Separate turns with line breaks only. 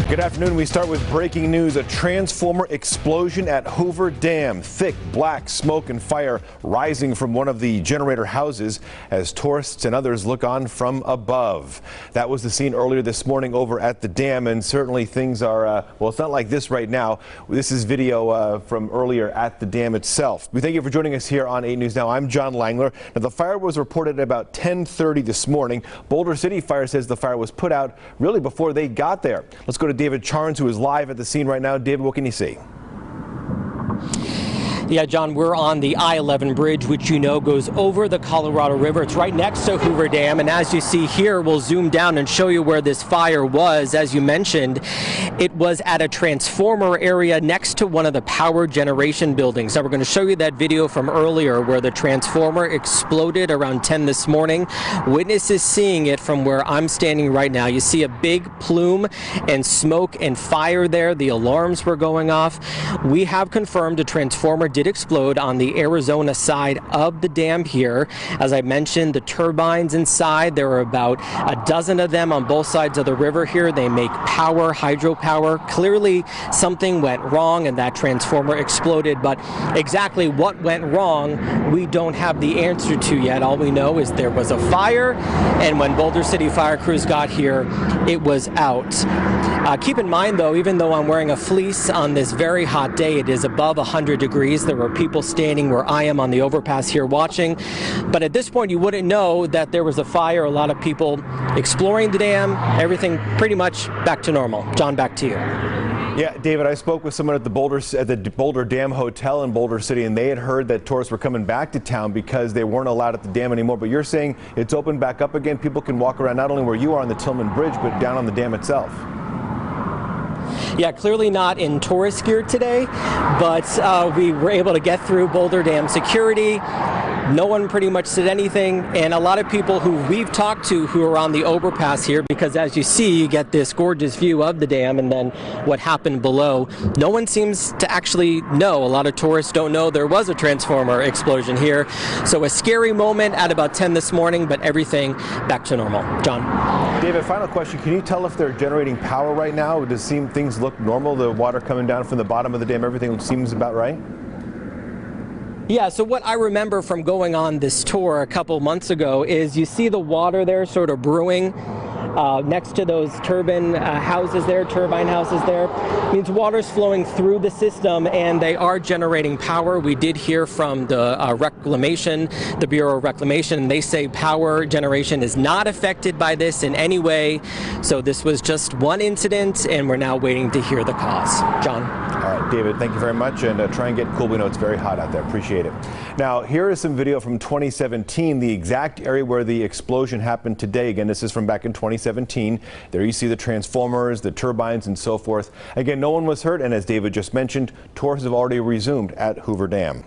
Good afternoon. We start with breaking news. A transformer explosion at Hoover Dam. Thick black smoke and fire rising from one of the generator houses as tourists and others look on from above. That was the scene earlier this morning over at the dam, and certainly things are, well, it's not like this right now. This is video from earlier at the dam itself. We thank you for joining us here on 8 News Now. I'm John Langler. Now, the fire was reported at about 10:30 this morning. Boulder City Fire says the fire was put out really before they got there. Let's go to David Charnes, who is live at the scene right now. David, what can you see?
Yeah, John, we're on the I-11 bridge, which you know goes over the Colorado River. It's right next to Hoover Dam, and as you see here, we'll zoom down and show you where this fire was. As you mentioned, it was at a transformer area next to one of the power generation buildings. Now, we're going to show you that video from earlier where the transformer exploded around 10 this morning. Witnesses seeing it from where I'm standing right now. You see a big plume and smoke and fire there. The alarms were going off. We have confirmed a transformer did explode on the Arizona side of the dam here. As I mentioned, the turbines inside, there are about a dozen of them on both sides of the river here. They make power, hydropower. Clearly something went wrong and that transformer exploded, but exactly what went wrong, we don't have the answer to yet. All we know is there was a fire, and when Boulder City fire crews got here, it was out. Keep in mind, though, even though I'm wearing a fleece on this very hot day, it is above 100 degrees. There were people standing where I am on the overpass here watching. But at this point, you wouldn't know that there was a fire. A lot of people exploring the dam, everything pretty much back to normal. John, back to you.
Yeah, David, I spoke with someone at the Boulder Dam Hotel in Boulder City, and they had heard that tourists were coming back to town because they weren't allowed at the dam anymore. But you're saying it's opened back up again. People can walk around not only where you are on the Tillman Bridge, but down on the dam itself.
Yeah, clearly not in tourist gear today, but we were able to get through Boulder Dam security. No one pretty much said anything, and a lot of people who we've talked to who are on the overpass here, because as you see, you get this gorgeous view of the dam and then what happened below. No one seems to actually know. A lot of tourists don't know there was a transformer explosion here. So a scary moment at about 10 this morning, but everything back to normal. John.
David, final question. Can you tell if they're generating power right now? Does things look normal? The water coming down from the bottom of the dam, everything seems about right?
Yeah, so what I remember from going on this tour a couple months ago is you see the water there sort of brewing next to those turbine houses there, means water's flowing through the system and they are generating power. We did hear from the Reclamation, the Bureau of Reclamation, and they say power generation is not affected by this in any way. So this was just one incident and we're now waiting to hear the cause. John.
All right, David, thank you very much, and try and get cool. We know it's very hot out there. Appreciate it. Now, here is some video from 2017, the exact area where the explosion happened today. Again, this is from back in 2017. There you see the transformers, the turbines, and so forth. Again, no one was hurt, and as David just mentioned, tours have already resumed at Hoover Dam.